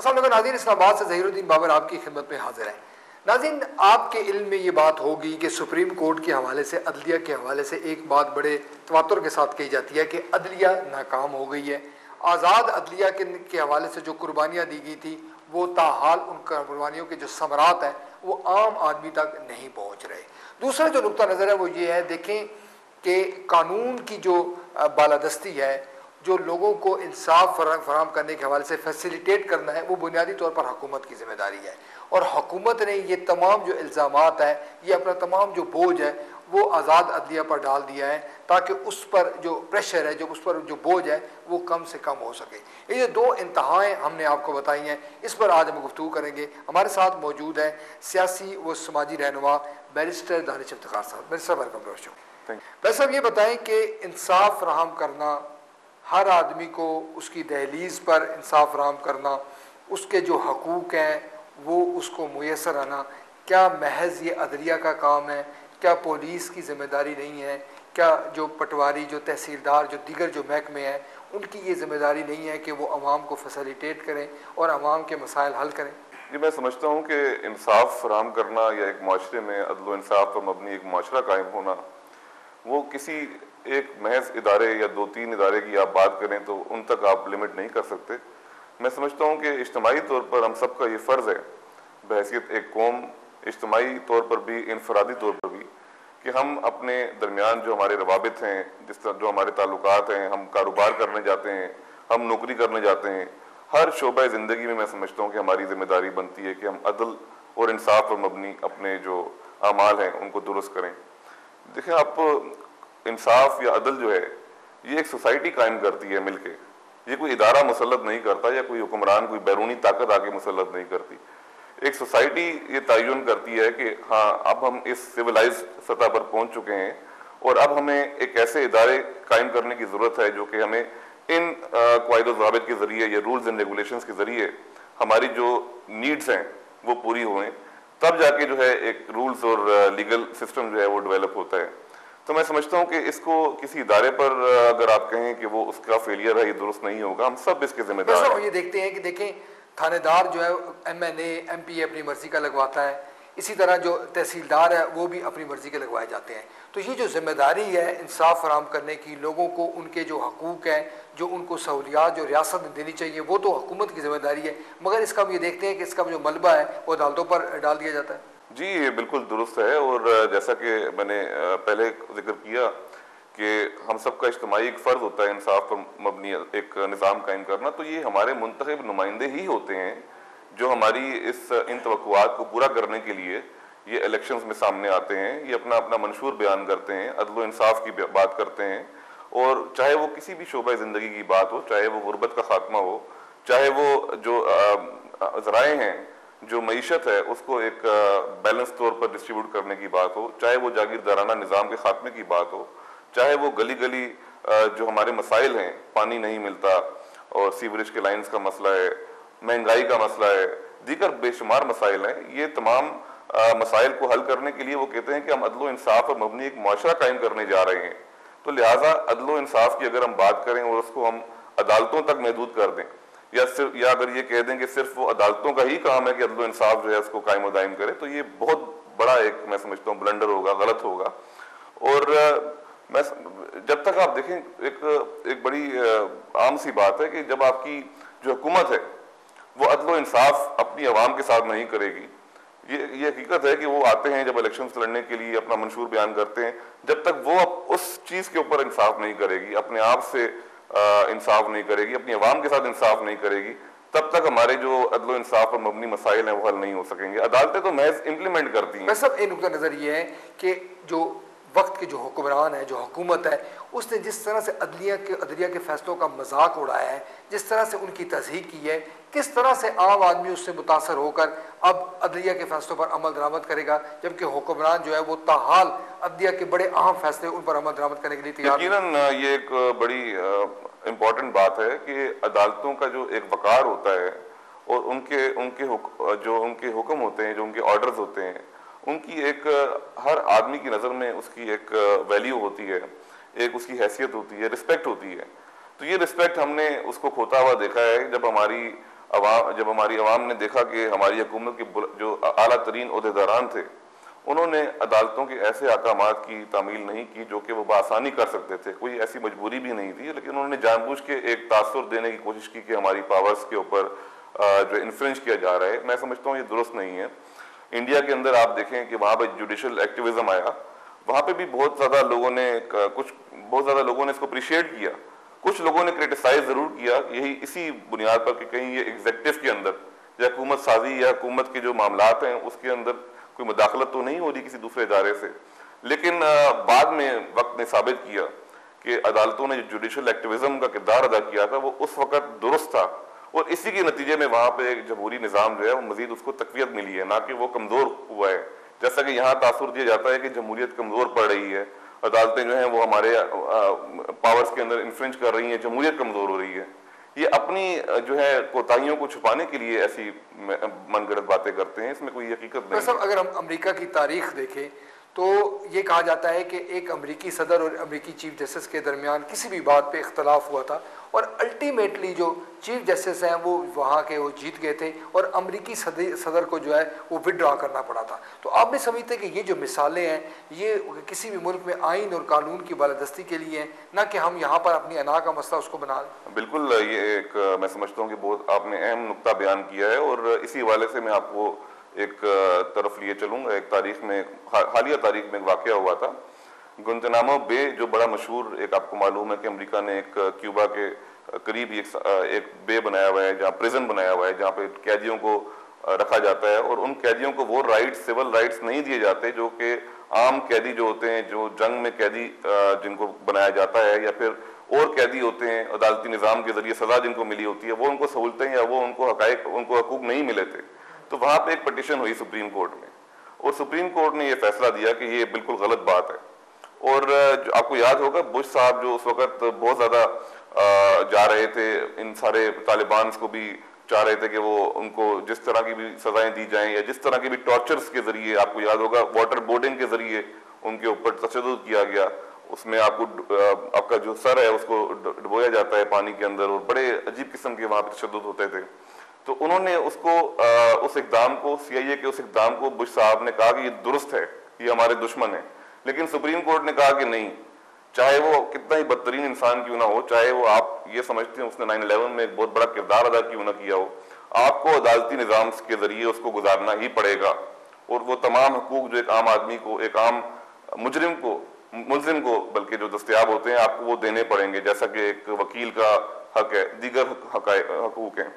अस्सलाम वालेकुम नाज़रीन, इस्लामाबाद से ज़हीरुद्दीन बाबर आपकी खिदमत में हाजिर है। नाज़रीन, आपके इल्म में ये बात होगी कि सुप्रीम कोर्ट के हवाले से, अदलिया के हवाले से एक बात बड़े तवातुर के साथ कही जाती है कि अदलिया नाकाम हो गई है। आज़ाद अदलिया के हवाले से जो कुर्बानियाँ दी गई थी वो ताहाल उन कुर्बानियों के जो समरात हैं वो आम आदमी तक नहीं पहुँच रहे। दूसरा जो नुक्ता नज़र है वो ये है, देखें कि कानून की जो बालादस्ती है, जो लोगों को इंसाफ फराहम करने के हवाले से फैसिलिटेट करना है, वो बुनियादी तौर पर हुकूमत की जिम्मेदारी है। और हुकूमत ने ये तमाम जो इल्ज़ामात है, ये अपना तमाम जो बोझ है वो आज़ाद अदलिया पर डाल दिया है, ताकि उस पर जो प्रेशर है, जो उस पर जो बोझ है वो कम से कम हो सके। ये दो इंतहाएँ हमने आपको बताई हैं, इस पर आज हम गुफ्तगू करेंगे। हमारे साथ मौजूद है सियासी व समाजी रहनुमा बैरिस्टर दानिश इफ्तिखार साहब। Barrister welcome to show. Barrister साहब, ये बताएं कि इंसाफ फराहम करना, हर आदमी को उसकी दहलीज़ पर इंसाफ फराहम करना, उसके जो हकूक़ हैं वो उसको मुयसर आना, क्या महज ये अदलिया का काम है? क्या पुलिस की ज़िम्मेदारी नहीं है? क्या जो पटवारी, जो तहसीलदार, जो दीगर जो महकमे हैं, उनकी ये ज़िम्मेदारी नहीं है कि वो आवाम को फैसिलिटेट करें और आवाम के मसाइल हल करें? जी, मैं समझता हूँ कि इंसाफ फराहम करना या एक माशरे में अदल व इंसाफ पर मबनी एक माशरा कायम होना, वो किसी एक महज इदारे या दो तीन इदारे की आप बात करें तो उन तक आप लिमिट नहीं कर सकते। मैं समझता हूँ कि इज्तिमाई तौर पर हम सबका ये फ़र्ज़ है, बहैसियत एक कौम, इज्तिमाई तौर पर भी, इनफरादी तौर पर भी, कि हम अपने दरमियान जो हमारे रवाबित हैं, जिस तरह जो हमारे ताल्लुकात हैं, हम कारोबार करने जाते हैं, हम नौकरी करने जाते हैं, हर शोबा ज़िंदगी में मैं समझता हूँ कि हमारी ज़िम्मेदारी बनती है कि हम अदल और इंसाफ पर मबनी अपने जो अमाल हैं उनको दुरुस्त करें। देखिए, आप इंसाफ या अदल जो है ये एक सोसाइटी कायम करती है मिलके, ये कोई इदारा मुसल्लत नहीं करता या कोई हुक्मरान, कोई बैरूनी ताकत आके मुसल्लत नहीं करती। एक सोसाइटी ये तयन करती है कि हाँ, अब हम इस सिविलाइज सतह पर पहुंच चुके हैं और अब हमें एक ऐसे इदारे कायम करने की ज़रूरत है जो कि हमें इन क़वाइद व ज़वाबित के ज़रिए या रूल्स एंड रेगुलेशंस के ज़रिए हमारी जो नीड्स हैं वो पूरी हुएँ, तब जाके जो है एक रूल्स और लीगल सिस्टम जो है वो डेवलप होता है। तो मैं समझता हूँ कि इसको किसी इदारे पर अगर आप कहें कि वो उसका फेलियर है, ये दुरुस्त नहीं होगा, हम सब इसके जिम्मेदार हैं। ये देखते हैं कि देखें, थानेदार जो है MNA MPA अपनी मर्जी का लगवाता है, इसी तरह जो तहसीलदार है वो भी अपनी मर्जी के लगवाए जाते हैं। तो ये जो जिम्मेदारी है इंसाफ फराहम करने की, लोगों को उनके जो हकूक़ हैं, जो उनको सहूलियात जो रियासत में देनी चाहिए, वो तो हुकूमत की जिम्मेदारी है, मगर इसका हम ये देखते हैं कि इसका जो मलबा है वो अदालतों पर डाल दिया जाता है। जी, ये बिल्कुल दुरुस्त है। और जैसा कि मैंने पहले जिक्र किया कि हम सबका इज्तिमाई एक फ़र्ज़ होता है इंसाफ पर मबनी एक निज़ाम कायम करना, तो ये हमारे मुंतखब नुमाइंदे ही होते हैं जो हमारी इन तवक्कुआत को पूरा करने के लिए ये इलेक्शंस में सामने आते हैं, ये अपना अपना मंशूर बयान करते हैं, अदल व इंसाफ की बात करते हैं। और चाहे वो किसी भी शोबा ज़िंदगी की बात हो, चाहे वो गुर्बत का खात्मा हो, चाहे वो जो ज़राए हैं, जो मईशत है उसको एक बैलेंस तौर पर डिस्ट्रीब्यूट करने की बात हो, चाहे वो जागीरदाराना निज़ाम के खात्मे की बात हो, चाहे वो गली गली जो हमारे मसाइल हैं, पानी नहीं मिलता और सीवरेज के लाइन्स का मसला है, महंगाई का मसला है, दीगर बेशुमार मसाइल हैं, ये तमाम मसाइल को हल करने के लिए वो कहते हैं कि हम अदल व इंसाफ पर मबनी एक मुआशरा कायम करने जा रहे हैं। तो लिहाजा अदल व इंसाफ की अगर हम बात करें और उसको हम अदालतों तक महदूद कर दें, या अगर ये कह दें कि सिर्फ वो अदालतों का ही काम है कि अदल व इंसाफ जो है उसको कायम व दायम करे, तो ये बहुत बड़ा एक, मैं समझता हूँ, ब्लंडर होगा, गलत होगा। और मैं जब तक आप देखें, एक बड़ी आम सी बात है कि जब आपकी जो हुकूमत है वो अदल व इंसाफ अपनी आवाम के साथ नहीं करेगी, ये हकीकत है कि वो आते हैं जब इलेक्शंस लड़ने के लिए अपना मंशूर बयान करते हैं, जब तक वो उस चीज़ के ऊपर इंसाफ नहीं करेगी, अपने आप से इंसाफ नहीं करेगी, अपनी आवाम के साथ इंसाफ नहीं करेगी, तब तक हमारे जो अदल व इंसाफ पर मबनी मसाइल हैं वो हल नहीं हो सकेंगे। अदालतें तो महज इम्प्लीमेंट करती हैं। सब एक नुकता नज़र ये है कि जो वक्त के जो हुक्मरान है, जो हुकूमत है, उसने जिस तरह से अदलिया के फैसलों का मजाक उड़ाया है, जिस तरह से उनकी तस्हीक की है, किस तरह से आम आदमी उससे मुतासर होकर अब अदलिया के फैसलों पर अमल दरामद करेगा, जबकि हुक्मरान जो है वो ताहाल अदलिया के बड़े अहम फैसले उन पर अमल दरामद करने के लिए तैयार। यकीनन ये एक बड़ी इम्पॉर्टेंट बात है कि अदालतों का जो एक वक़ार होता है और उनके हुक्म होते हैं, जो उनके ऑर्डर्स होते हैं, उनकी एक हर आदमी की नज़र में उसकी एक वैल्यू होती है, एक उसकी हैसियत होती है, रिस्पेक्ट होती है। तो ये रिस्पेक्ट हमने उसको खोता हुआ देखा है जब हमारी जब हमारी अवाम ने देखा कि हमारी हुकूमत के जो आला तरीन ओहदेदारान थे उन्होंने अदालतों के ऐसे अहकामात की तामील नहीं की जो कि वो बआसानी कर सकते थे, कोई ऐसी मजबूरी भी नहीं थी, लेकिन उन्होंने जानबूझ के एक तासुर देने की कोशिश की कि हमारी पावर्स के ऊपर जो इन्फ्लुएंस किया जा रहा है। मैं समझता हूँ ये दुरुस्त नहीं है। इंडिया के अंदर आप देखें कि वहाँ पर जुडिशल एक्टिविज्म आया, वहाँ पे भी बहुत ज़्यादा लोगों ने इसको अप्रिशिएट किया, कुछ लोगों ने क्रिटिसाइज जरूर किया, यही इसी बुनियाद पर कि कहीं ये एग्जेक्टिव के अंदर या हुकूमत साजी या हुकूमत के जो मामलात हैं उसके अंदर कोई मुदाखलत तो नहीं हो रही किसी दूसरे इदारे से। लेकिन बाद में वक्त ने साबित किया कि अदालतों ने जो जुडिशल एक्टिविज्म का किरदार अदा किया था वो उस वक्त दुरुस्त था, और इसी के नतीजे में वहाँ पे एक जमहूरी निज़ाम जो है वो मजीद उसको तकवीयत मिली है, ना कि वो कमज़ोर हुआ है। जैसा कि यहाँ तासुर दिया जाता है कि जमहूरियत कमज़ोर पड़ रही है, अदालतें जो हैं वो हमारे पावर्स के अंदर इन्फ्लुएंस कर रही हैं, जमहूरियत कमज़ोर हो रही है। ये अपनी जो है कोताहियों को छुपाने के लिए ऐसी मनगढ़ंत बातें करते हैं, इसमें कोई हकीकत नहीं है। अगर हम अमेरिका की तारीख देखें तो ये कहा जाता है कि एक अमेरिकी सदर और अमेरिकी चीफ जस्टिस के दरमियान किसी भी बात पे इख्तलाफ हुआ था और अल्टीमेटली जो चीफ जस्टिस हैं वो वहाँ के वो जीत गए थे और अमेरिकी सदर को जो है वो विड्रॉ करना पड़ा था। तो आप भी समझते हैं कि ये जो मिसालें हैं ये किसी भी मुल्क में आइन और कानून की बालादस्ती के लिए हैं, ना कि हम यहाँ पर अपनी अना का मसला उसको बना लें। बिल्कुल, ये एक मैं समझता हूँ कि बहुत आपने अहम नुक्ता बयान किया है, और इसी हवाले से मैं आपको एक तरफ लिए चलूँगा। एक तारीख में, हालिया तारीख में एक वाक़या हुआ था, गुंतनामो बे जो बड़ा मशहूर, एक आपको मालूम है कि अमेरिका ने एक क्यूबा के करीब एक बे बनाया हुआ है, जहाँ प्रिजन बनाया हुआ है, जहाँ पे कैदियों को रखा जाता है, और उन कैदियों को वो राइट्स, सिविल राइट्स नहीं दिए जाते जो कि आम कैदी जो होते हैं, जो जंग में कैदी जिनको बनाया जाता है, या फिर और कैदी होते हैं अदालती निज़ाम के जरिए सज़ा जिनको मिली होती है, वो उनको सहूलतें या वो उनको हकूक नहीं मिले थे। तो वहाँ पे एक पटिशन हुई सुप्रीम कोर्ट में, और सुप्रीम कोर्ट ने ये फैसला दिया कि ये बिल्कुल गलत बात है। और जो आपको याद होगा, बुश साहब जो उस वक्त बहुत ज़्यादा जा रहे थे, इन सारे तालिबान को भी चाह रहे थे कि वो उनको जिस तरह की भी सजाएं दी जाएं या जिस तरह के भी टॉर्चर्स के जरिए, आपको याद होगा वाटर बोर्डिंग के जरिए उनके ऊपर तशद्दुद किया गया, उसमें आपका जो सर है उसको डुबोया जाता है पानी के अंदर, और बड़े अजीब किस्म के वहाँ पर तशद्दुद होते थे। तो उन्होंने उस इक़दाम को, CIA के उस इक़दाम को बुश साहब ने कहा कि ये दुरुस्त है, ये हमारे दुश्मन है। लेकिन सुप्रीम कोर्ट ने कहा कि नहीं, चाहे वो कितना ही बदतरीन इंसान क्यों ना हो, चाहे वो आप ये समझते हैं उसने 9/11 में एक बहुत बड़ा किरदार अदा क्यों ना किया हो, आपको अदालती निज़ाम के जरिए उसको गुजारना ही पड़ेगा, और वो तमाम हकूक जो एक आम आदमी को, एक आम मुलजिम को बल्कि जो दस्तयाब होते हैं, आपको वो देने पड़ेंगे, जैसा कि एक वकील का हक है, दीगर हकूक हैं।